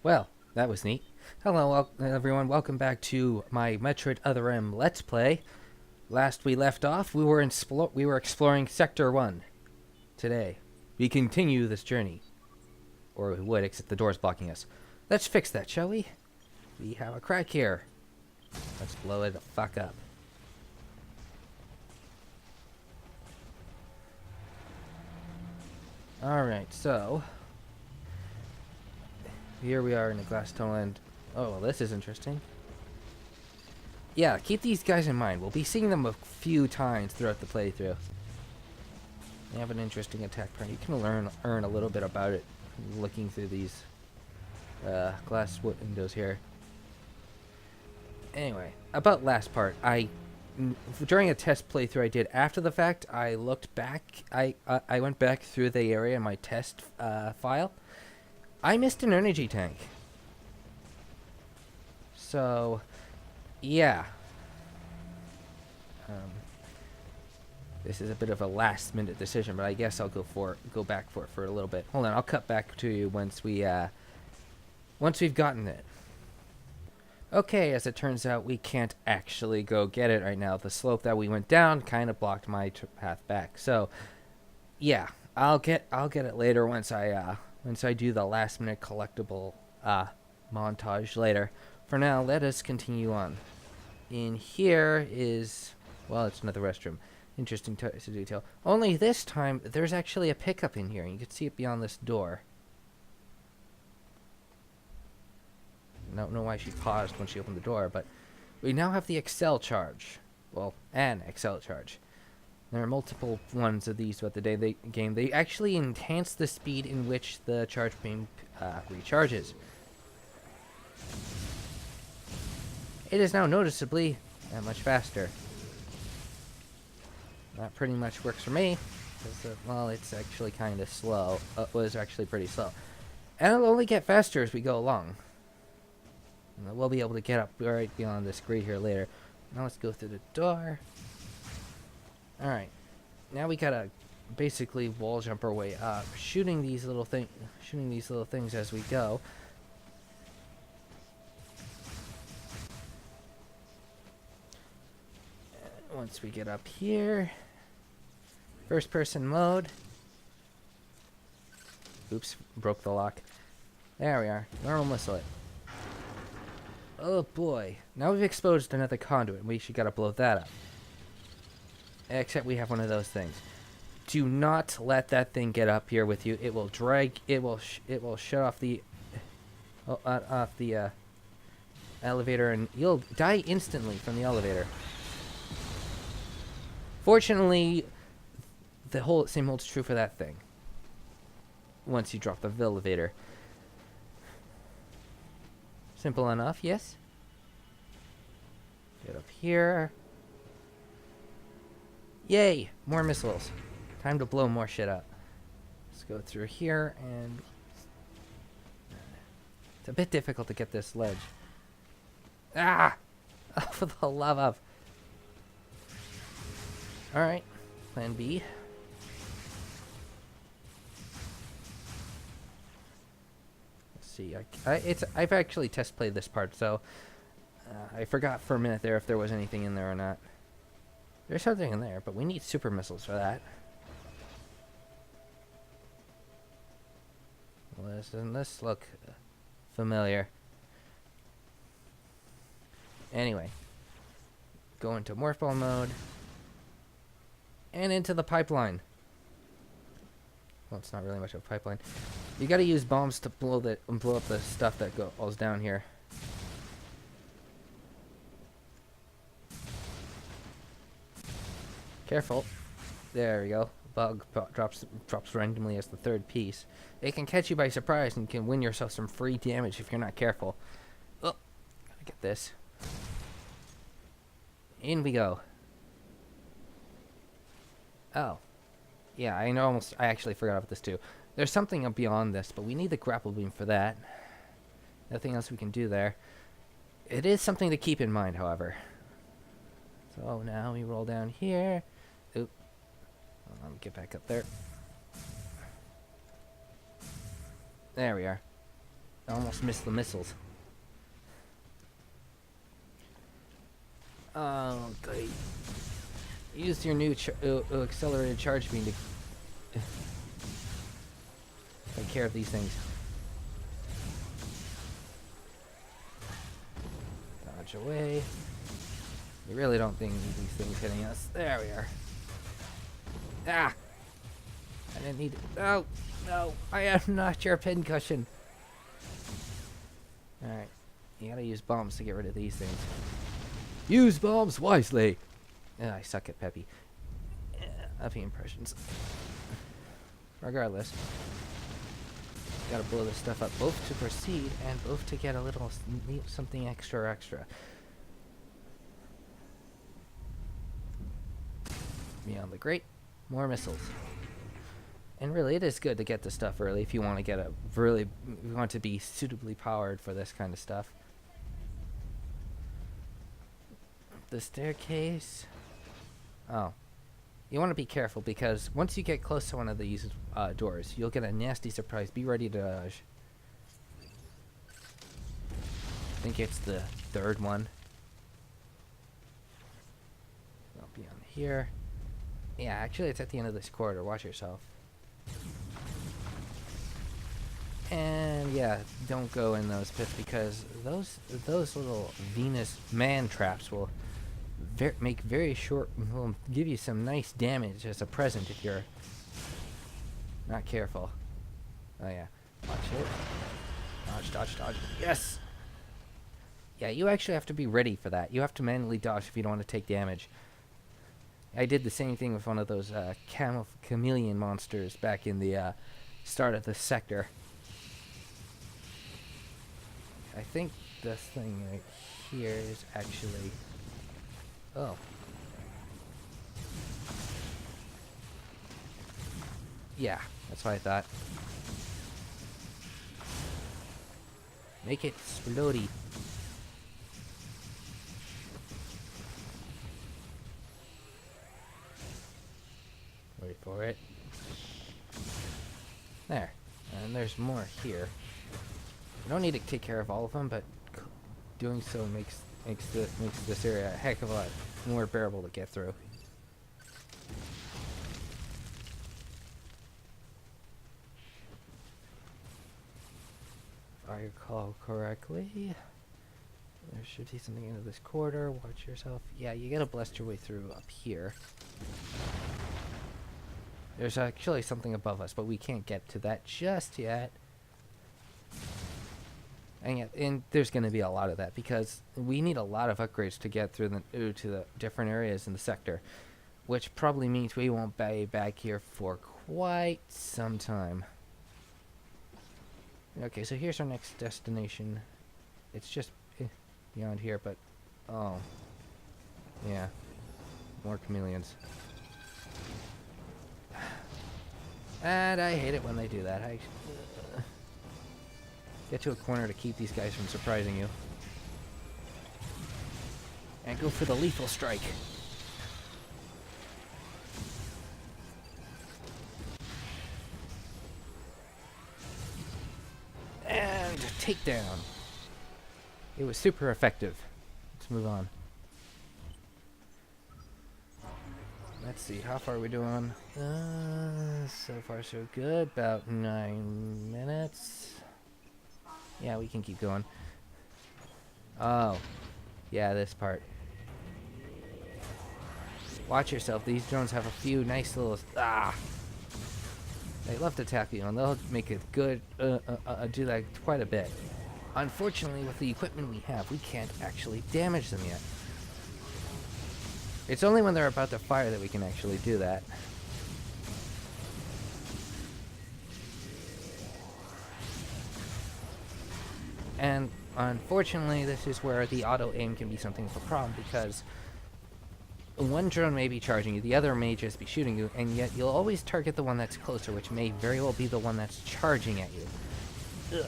Well, that was neat. Hello, everyone. Welcome back to my Metroid Other M Let's Play. Last we left off, we were exploring Sector 1. Today, we continue this journey. Or we would, except the door's blocking us. Let's fix that, shall we? We have a crack here. Let's blow it the fuck up. Alright, so... here we are in a glass tunnel and... oh, well, this is interesting. Yeah, keep these guys in mind. We'll be seeing them a few times throughout the playthrough. They have an interesting attack pattern. You can learn a little bit about it looking through these glass windows here. Anyway, about last part, during a test playthrough I did after the fact, I looked back. I went back through the area in my test file. I missed an energy tank. So, yeah. This is a bit of a last-minute decision, but I guess I'll go back for it for a little bit. Hold on, I'll cut back to you once we've gotten it. Okay, as it turns out, we can't actually go get it right now. The slope that we went down kind of blocked my path back. So, yeah, I'll get it later once I do the last-minute collectible montage later. For now, let us continue on. In here is, well, it's another restroom. Interesting to detail. Only this time, there's actually a pickup in here. You can see it beyond this door. I don't know why she paused when she opened the door, but we now have the Excel charge. Well, an Excel charge. There are multiple ones of these throughout the game. They actually enhance the speed in which the charge beam recharges. It is now noticeably that much faster. That pretty much works for me. Well, it's actually kind of slow. It was actually pretty slow. And it'll only get faster as we go along. And we'll be able to get up right beyond this grid here later. Now let's go through the door. Alright. Now we gotta basically wall jump our way up, shooting these little things as we go. Once we get up here, first person mode. Oops, broke the lock. There we are. Normal missile it. Oh boy. Now we've exposed another conduit. We should gotta blow that up. Except we have one of those things. Do not let that thing get up here with you. It will drag. It will shut off the elevator, and you'll die instantly from the elevator. Fortunately, the same holds true for that thing. Once you drop the elevator. Simple enough, yes? Get up here. Yay! More missiles. Time to blow more shit up. Let's go through here, and... it's a bit difficult to get this ledge. Ah! Oh, for the love of... alright. Plan B. Let's see. I've actually test played this part, so... I forgot for a minute there if there was anything in there or not. There's something in there, but we need super missiles for that. Doesn't this look familiar? Anyway. Go into morph ball mode. And into the pipeline. Well, it's not really much of a pipeline. You gotta use bombs to blow up the stuff that goes down here. Careful. There we go. Bug drops randomly as the third piece. It can catch you by surprise and can win yourself some free damage if you're not careful. Oh, gotta get this. In we go. Oh. Yeah, I actually forgot about this too. There's something beyond this, but we need the grapple beam for that. Nothing else we can do there. It is something to keep in mind, however. So now we roll down here. Oop. Let me get back up there. There we are. I almost missed the missiles. Oh, great. Use your new accelerated charge beam to take care of these things. Dodge away. You really don't think these things hitting us. There we are. Ah! I didn't need it. No! No! I am not your pincushion. Alright. You gotta use bombs to get rid of these things. Use bombs wisely! I suck at Peppy. Peppy impressions. Regardless. Gotta blow this stuff up both to proceed and both to get a little something extra. Beyond the grate, more missiles. And really, it is good to get this stuff early if you want to get a if you want to be suitably powered for this kind of stuff. The staircase. Oh. You want to be careful because once you get close to one of these doors, you'll get a nasty surprise. Be ready to dodge. I think it's the third one. I'll be on here. Yeah, actually it's at the end of this corridor. Watch yourself. And yeah, don't go in those pits because those little Venus man traps will make very short, will give you some nice damage as a present if you're not careful. Oh yeah, watch it. Dodge. Yes! Yeah, you actually have to be ready for that. You have to manually dodge if you don't want to take damage. I did the same thing with one of those chameleon monsters back in the start of the sector. I think this thing right here is actually... Oh. Yeah, that's what I thought. Make it explodey. Wait for it. There. And there's more here. You don't need to take care of all of them, but doing so makes this area a heck of a lot more bearable to get through. If I recall correctly, there should be something into this corridor. Watch yourself. Yeah, you gotta blast your way through up here. There's actually something above us, but we can't get to that just yet. And there's going to be a lot of that because we need a lot of upgrades to get through to the different areas in the sector, which probably means we won't be back here for quite some time. Okay, so here's our next destination. It's just beyond here, but oh, yeah, more chameleons. And I hate it when they do that. Get to a corner to keep these guys from surprising you. And go for the lethal strike. And takedown. It was super effective. Let's move on. Let's see, how far are we doing? So far so good. About 9 minutes. Yeah, we can keep going. Oh. Yeah, this part. Watch yourself. These drones have a few nice little... They love to attack you, and they'll make it good... do that quite a bit. Unfortunately, with the equipment we have, we can't actually damage them yet. It's only when they're about to fire that we can actually do that. And unfortunately, this is where the auto aim can be something of a problem because one drone may be charging you, the other may just be shooting you, and yet you'll always target the one that's closer, which may very well be the one that's charging at you. Ugh.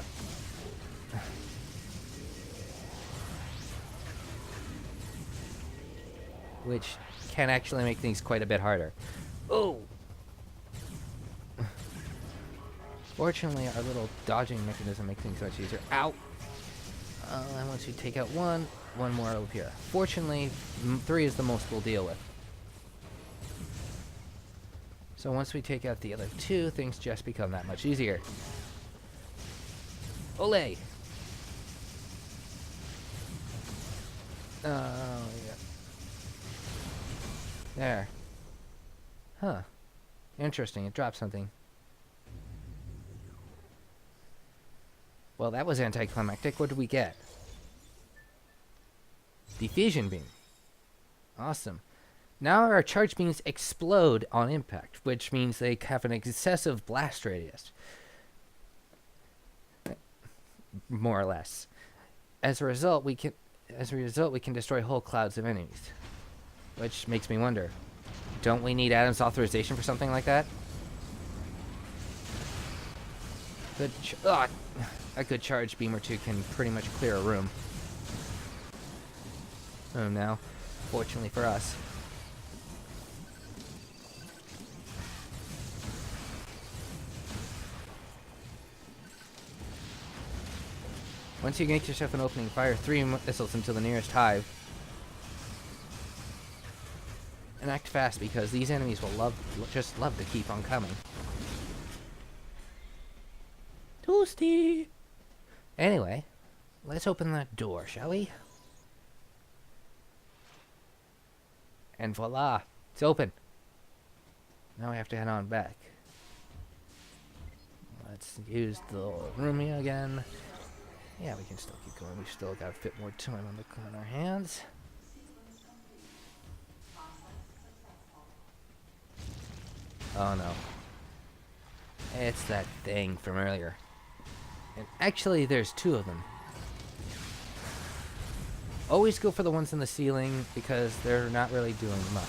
Which can actually make things quite a bit harder. Oh! Fortunately, our little dodging mechanism makes things much easier. Ow! And once you take out one more over here. Fortunately, 3 is the most we'll deal with. So once we take out the other 2, things just become that much easier. Olay! Oh, yeah. There. Huh. Interesting, it dropped something. Well, that was anticlimactic. What did we get? Diffusion beam. Awesome. Now our charge beams explode on impact, which means they have an excessive blast radius. More or less. As a result, we can destroy whole clouds of enemies. Which makes me wonder, don't we need Adam's authorization for something like that? A good charge beam or 2 can pretty much clear a room. Oh, now, fortunately for us. Once you get yourself an opening, fire 3 missiles into the nearest hive. And act fast, because these enemies will just love to keep on coming. Toasty! Anyway, let's open that door, shall we? And voila, it's open. Now we have to head on back. Let's use the room here again. Yeah, we can still keep going. We've still got a bit more time on our hands. Oh no. It's that thing from earlier. And actually, there's 2 of them. Always go for the ones in the ceiling, because they're not really doing much.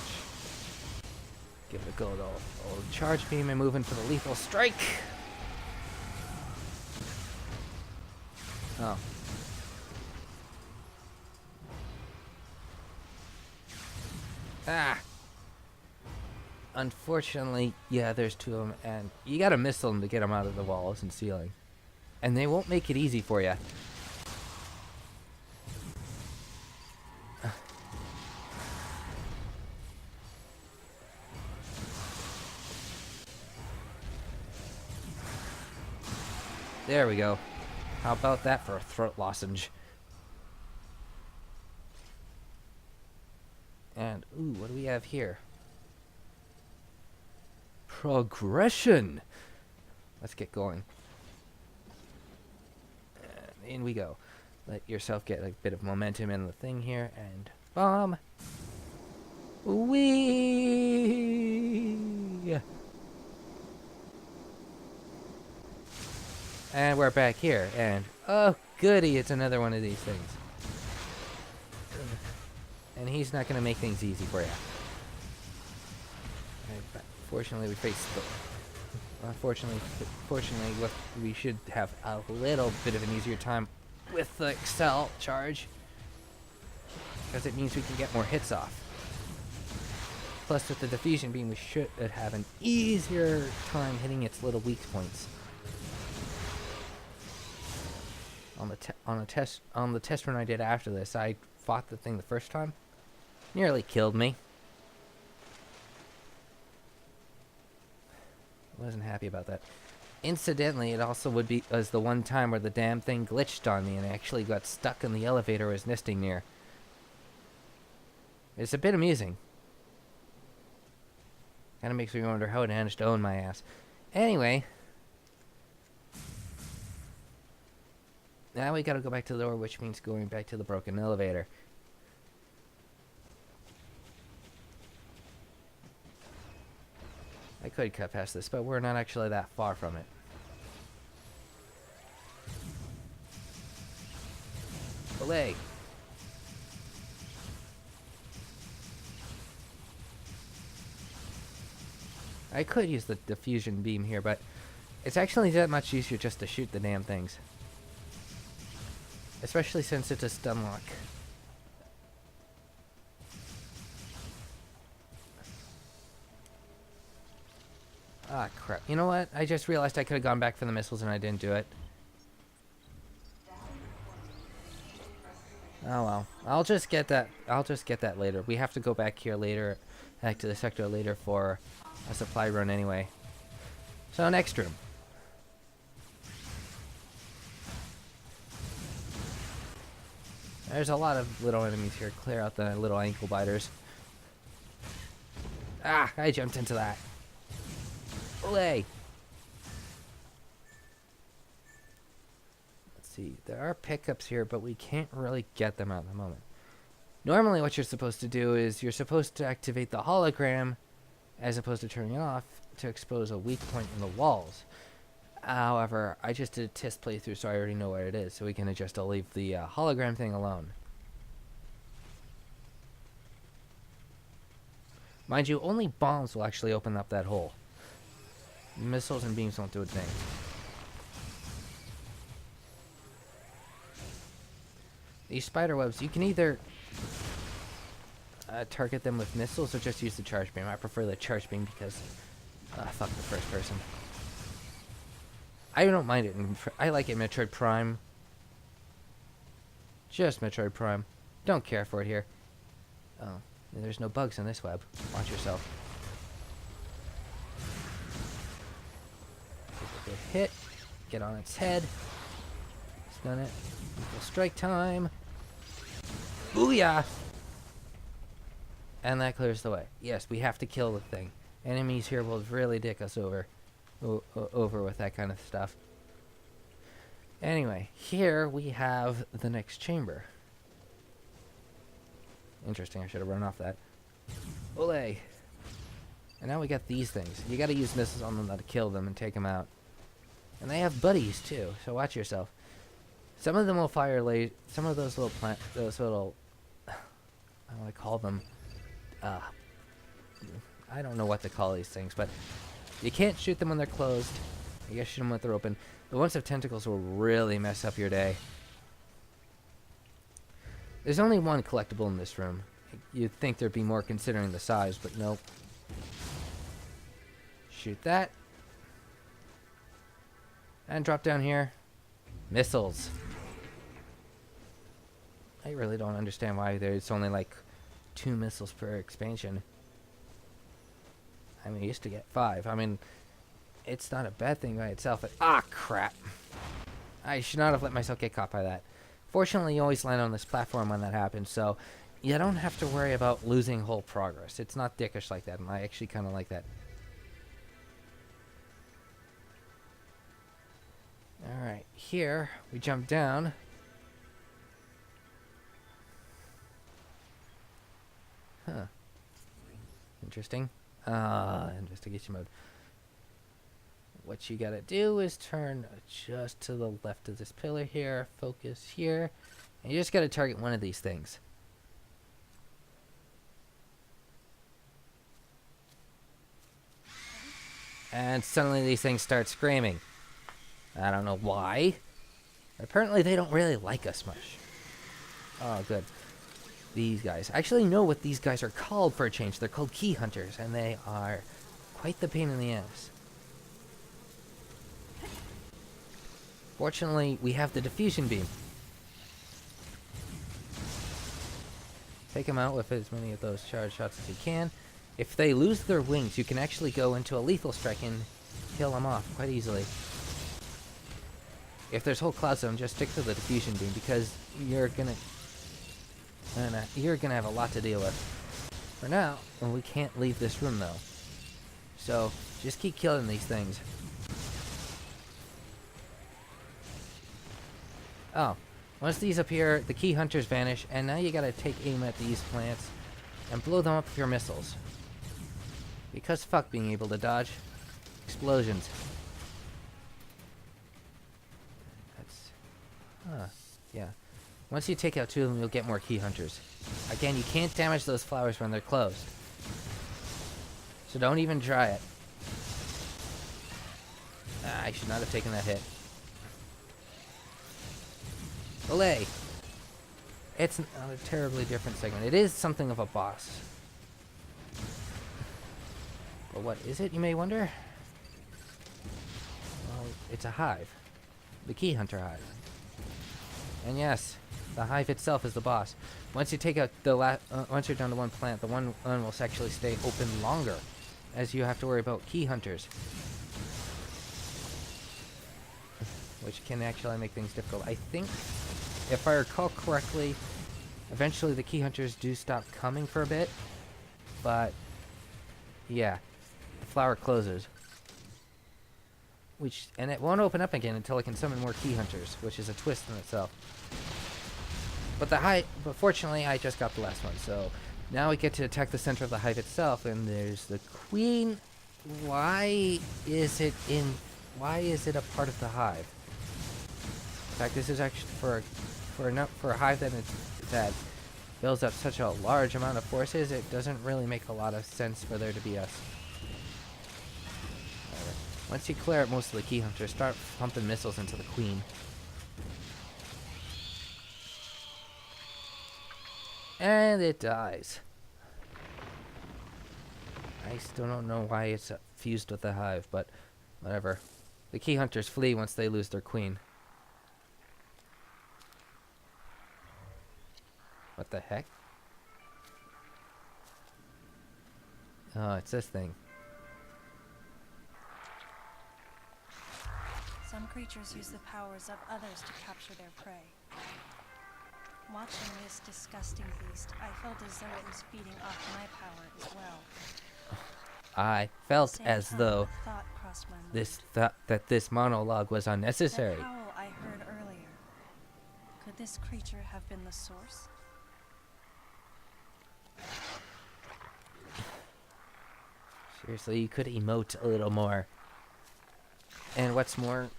Give it a good old charge beam and move in for the lethal strike! Oh. Ah! Unfortunately, yeah, there's 2 of them, and you gotta miss them to get them out of the walls and ceiling. And they won't make it easy for you. There we go. How about that for a throat lozenge? And, ooh, what do we have here? Progression! Let's get going. And in we go. Let yourself get a bit of momentum in the thing here, and bomb! Whee! And we're back here, and oh goody, it's another one of these things. And he's not going to make things easy for you. Fortunately, we faced the... Fortunately, we should have a little bit of an easier time with the Excel charge, because it means we can get more hits off. Plus, with the diffusion beam, we should have an easier time hitting its little weak points. On the test run I did after this, I fought the thing the first time. Nearly killed me. Wasn't happy about that. Incidentally, it also was the one time where the damn thing glitched on me and I actually got stuck in the elevator I was nesting near. It's a bit amusing. Kinda makes me wonder how it managed to own my ass. Anyway. Now we gotta go back to the door, which means going back to the broken elevator. I could cut past this, but we're not actually that far from it. Belay! I could use the diffusion beam here, but it's actually that much easier just to shoot the damn things. Especially since it's a stun lock. Ah, crap. You know what? I just realized I could have gone back for the missiles and I didn't do it. Oh well. I'll just get that. I'll just get that later. We have to go back here later, back to the sector later for a supply run anyway. So next room. There's a lot of little enemies here. Clear out the little ankle biters. Ah, I jumped into that. Olay! Let's see. There are pickups here, but we can't really get them at the moment. Normally what you're supposed to do is you're supposed to activate the hologram as opposed to turning it off to expose a weak point in the walls. However, I just did a test playthrough, so I already know where it is, so we can just leave the hologram thing alone. Mind you, only bombs will actually open up that hole. Missiles and beams won't do a thing. These spider webs, you can either target them with missiles or just use the charge beam. I prefer the charge beam because fuck the first person. I don't mind it. I like it in Metroid Prime. Just Metroid Prime. Don't care for it here. Oh, there's no bugs in this web. Watch yourself. Take a good hit. Get on its head. Stun it. Equal strike time. Booyah! And that clears the way. Yes, we have to kill the thing. Enemies here will really dick us over with that kind of stuff. Anyway, here we have the next chamber. Interesting, I should have run off that. Olay! And now we got these things. You gotta use missiles on them to kill them and take them out. And they have buddies too, so watch yourself. Some of them will fire late. Some of those little I want to call them, I don't know what to call these things, but you can't shoot them when they're closed. You gotta shoot them when they're open. The ones with tentacles will really mess up your day. There's only one collectible in this room. You'd think there'd be more considering the size, but nope. Shoot that. And drop down here. Missiles. I really don't understand why there's only like 2 missiles per expansion. I mean, I used to get 5. I mean, it's not a bad thing by itself, but ah, crap. I should not have let myself get caught by that. Fortunately, you always land on this platform when that happens, so you don't have to worry about losing whole progress. It's not dickish like that, and I actually kind of like that. Alright, here we jump down. Huh. Interesting. Investigation mode. What you gotta do is turn just to the left of this pillar here, focus here, and you just gotta target one of these things. And suddenly these things start screaming. I don't know why. Apparently they don't really like us much. Oh, good. These guys. I actually know what these guys are called for a change. They're called key hunters, and they are quite the pain in the ass. Fortunately, we have the diffusion beam. Take them out with as many of those charge shots as you can. If they lose their wings, you can actually go into a lethal strike and kill them off quite easily. If there's whole clouds of them, just stick to the diffusion beam because you're gonna have a lot to deal with. For now, well, we can't leave this room though. So just keep killing these things. Oh, once these appear, the key hunters vanish, and now you gotta take aim at these plants and blow them up with your missiles. Because fuck being able to dodge. Explosions. Yeah. Once you take out 2 of them, you'll get more key hunters. Again, you can't damage those flowers when they're closed. So don't even try it. I should not have taken that hit. Olay! It's not a terribly different segment. It is something of a boss. But what is it, you may wonder? It's a hive. The Key Hunter hive. And yes, the hive itself is the boss. Once you take out the once you're down to one plant, the one will actually stay open longer, as you have to worry about key hunters, which can actually make things difficult. I think, if I recall correctly, eventually the key hunters do stop coming for a bit, but yeah, the flower closes, and it won't open up again until I can summon more key hunters, which is a twist in itself. But fortunately, I just got the last one, so now we get to attack the center of the hive itself, and there's the queen. Why is it a part of the hive? In fact, this is actually for a hive that builds up such a large amount of forces. It doesn't really make a lot of sense for there to be us. Once you clear out most of the key hunters, start pumping missiles into the queen. And it dies. I still don't know why it's fused with the hive, but whatever. The key hunters flee once they lose their queen. What the heck? Oh, it's this thing. Some creatures use the powers of others to capture their prey. Watching this disgusting beast, I felt as though it was feeding off my power as well. I felt Same as time, though a thought crossed my mind. this monologue was unnecessary. That howl I heard earlier. Could this creature have been the source? Seriously, you could emote a little more. And what's more,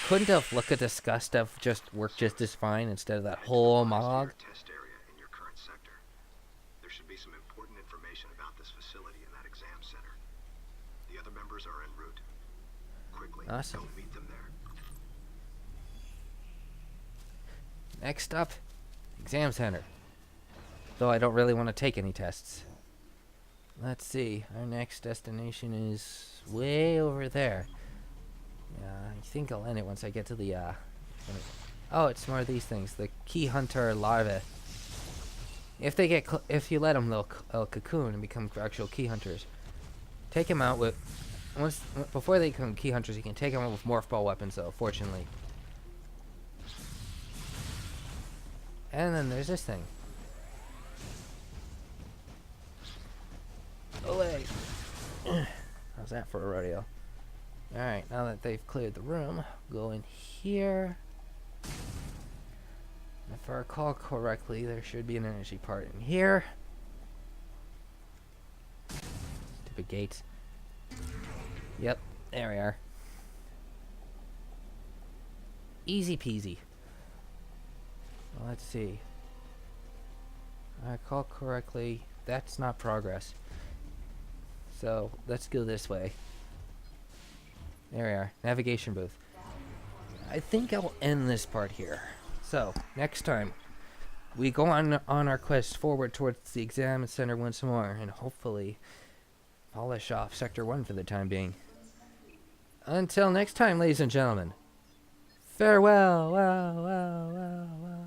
couldn't a look of disgust have just worked just as fine instead of that whole monologue? Test area in your current sector. There should be some important information about this facility in that exam center. The other members are en route. Quickly, Awesome. don't meet them there. Next up, exam center. Though I don't really want to take any tests. Let's see, our next destination is way over there. I think I'll end it once I get to the, oh, it's more of these things. The key hunter larvae. If you let them, they'll cocoon and become actual key hunters. Take them out with, before they become key hunters, you can take them out with morph ball weapons, though, fortunately. And then there's this thing. Away. How's that for a rodeo? Alright, now that they've cleared the room, go in here. If I recall correctly, there should be an energy part in here. Stupid gates. Yep, there we are. Easy peasy. Well, let's see. If I recall correctly, that's not progress. So, let's go this way. There we are. Navigation booth. I think I'll end this part here. So, next time, we go on our quest forward towards the exam center once more, and hopefully polish off Sector 1 for the time being. Until next time, ladies and gentlemen. Farewell. Wow, wow, wow, wow.